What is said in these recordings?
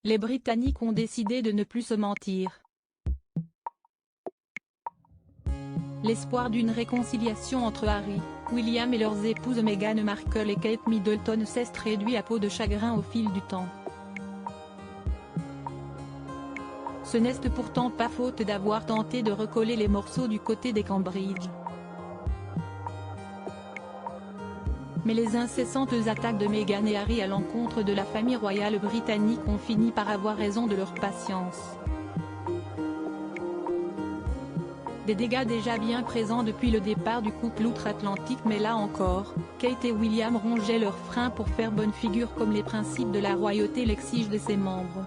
les Britanniques ont décidé de ne plus se mentir. L'espoir d'une réconciliation entre Harry, William et leurs épouses Meghan Markle et Kate Middleton s'est réduit à peau de chagrin au fil du temps. Ce n'est pourtant pas faute d'avoir tenté de recoller les morceaux du côté des Cambridge. Mais les incessantes attaques de Meghan et Harry à l'encontre de la famille royale britannique ont fini par avoir raison de leur patience. Des dégâts déjà bien présents depuis le départ du couple outre-Atlantique, mais là encore, Kate et William rongeaient leurs freins pour faire bonne figure comme les principes de la royauté l'exigent de ses membres.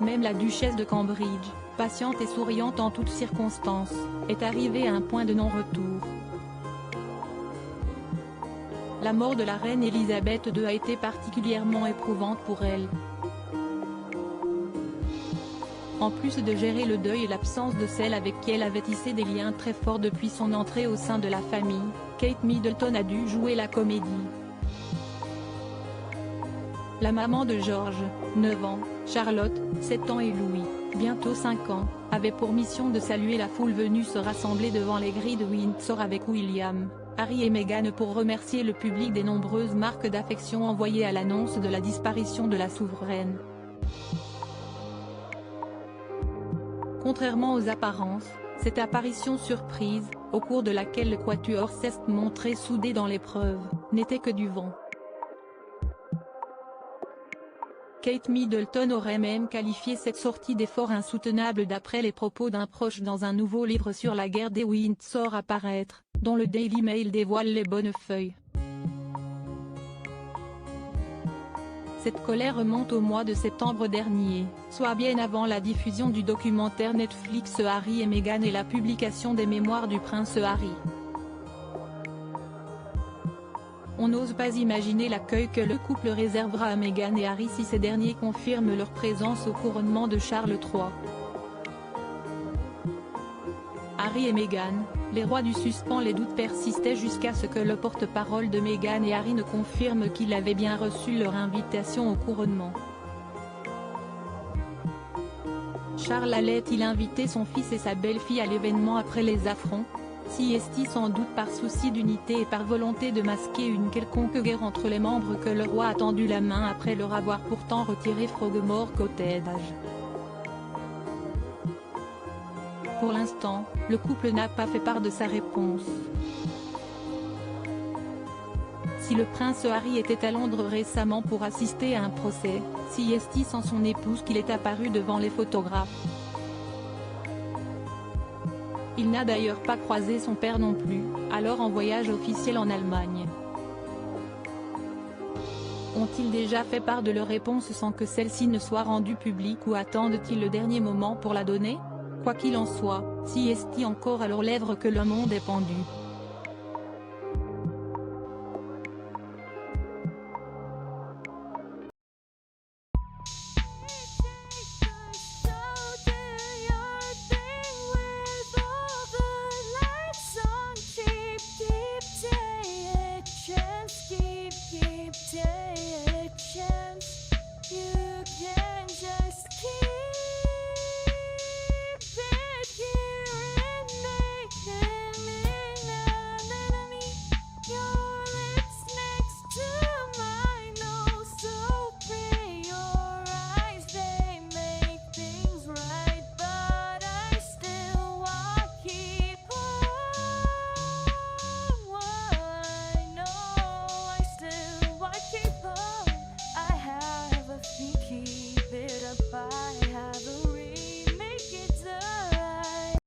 Même la duchesse de Cambridge, patiente et souriante en toutes circonstances, est arrivée à un point de non-retour. La mort de la reine Elisabeth II a été particulièrement éprouvante pour elle. En plus de gérer le deuil et l'absence de celle avec qui elle avait tissé des liens très forts depuis son entrée au sein de la famille, Kate Middleton a dû jouer la comédie. La maman de George, 9 ans, Charlotte, 7 ans et Louis, bientôt 5 ans, avait pour mission de saluer la foule venue se rassembler devant les grilles de Windsor avec William, Harry et Meghan pour remercier le public des nombreuses marques d'affection envoyées à l'annonce de la disparition de la souveraine. Contrairement aux apparences, cette apparition surprise, au cours de laquelle le quatuor s'est montré soudé dans l'épreuve, n'était que du vent. Kate Middleton aurait même qualifié cette sortie d'effort insoutenable d'après les propos d'un proche dans un nouveau livre sur la guerre des Windsor à paraître, dont le Daily Mail dévoile les bonnes feuilles. Cette colère remonte au mois de septembre dernier, soit bien avant la diffusion du documentaire Netflix Harry et Meghan et la publication des mémoires du prince Harry. On n'ose pas imaginer l'accueil que le couple réservera à Meghan et Harry si ces derniers confirment leur présence au couronnement de Charles III. Harry et Meghan, les rois du suspens. Les doutes persistaient jusqu'à ce que le porte-parole de Meghan et Harry ne confirme qu'il avait bien reçu leur invitation au couronnement. Charles allait-il inviter son fils et sa belle-fille à l'événement après les affronts? Si est-il sans doute par souci d'unité et par volonté de masquer une quelconque guerre entre les membres que le roi a tendu la main après leur avoir pourtant retiré Frogmore Cottage. Pour l'instant, le couple n'a pas fait part de sa réponse. Si le prince Harry était à Londres récemment pour assister à un procès, si est-il sans son épouse qu'il est apparu devant les photographes. Il n'a d'ailleurs pas croisé son père non plus, alors en voyage officiel en Allemagne. Ont-ils déjà fait part de leur réponse sans que celle-ci ne soit rendue publique ou attendent-ils le dernier moment pour la donner? Quoi qu'il en soit, si est-il encore à leurs lèvres que le monde est pendu.